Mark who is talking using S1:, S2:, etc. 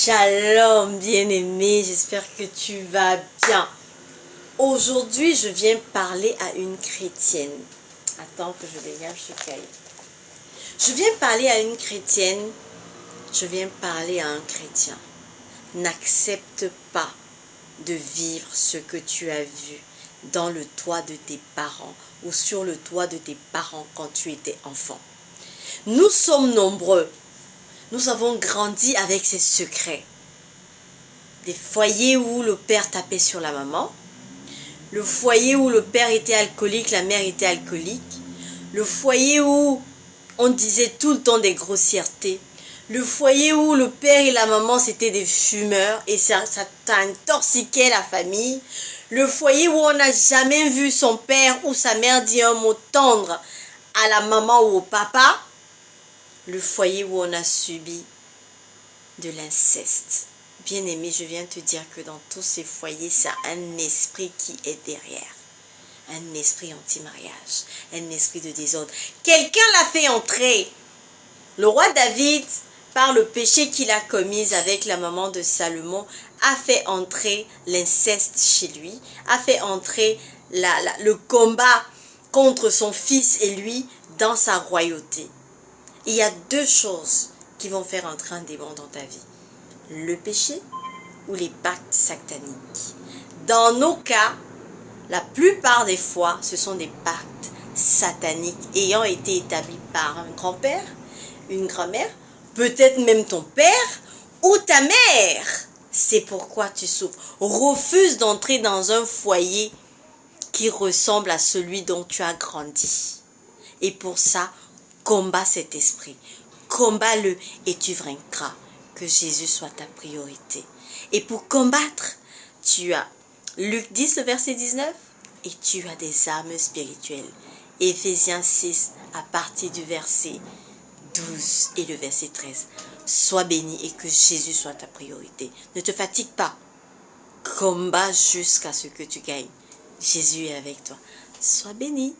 S1: Shalom bien-aimé, j'espère que tu vas bien. Aujourd'hui, je viens parler à une chrétienne. Attends que je dégage ce cahier. Je viens parler à une chrétienne, je viens parler à un chrétien. N'accepte pas de vivre ce que tu as vu dans le toit de tes parents ou sur le toit de tes parents quand tu étais enfant. Nous sommes nombreux. Nous avons grandi avec ces secrets. Des foyers où le père tapait sur la maman. Le foyer où le père était alcoolique, la mère était alcoolique. Le foyer où on disait tout le temps des grossièretés. Le foyer où le père et la maman c'était des fumeurs et ça intoxiquait la famille. Le foyer où on n'a jamais vu son père ou sa mère dire un mot tendre à la maman ou au papa. Le foyer où on a subi de l'inceste. Bien-aimé, je viens te dire que dans tous ces foyers, c'est un esprit qui est derrière. Un esprit anti-mariage, un esprit de désordre. Quelqu'un l'a fait entrer. Le roi David, par le péché qu'il a commis avec la maman de Salomon, a fait entrer l'inceste chez lui, a fait entrer le combat contre son fils et lui dans sa royauté. Il y a deux choses qui vont faire entrer un démon dans ta vie. Le péché ou les pactes sataniques. Dans nos cas, la plupart des fois, ce sont des pactes sataniques ayant été établis par un grand-père, une grand-mère, peut-être même ton père ou ta mère. C'est pourquoi tu souffres. Refuse d'entrer dans un foyer qui ressemble à celui dont tu as grandi. Et pour ça, combat cet esprit. Combat-le et tu vaincras. Que Jésus soit ta priorité. Et pour combattre, tu as Luc 10, le verset 19, et tu as des armes spirituelles. Éphésiens 6, à partir du verset 12 et le verset 13. Sois béni et que Jésus soit ta priorité. Ne te fatigue pas. Combat jusqu'à ce que tu gagnes. Jésus est avec toi. Sois béni.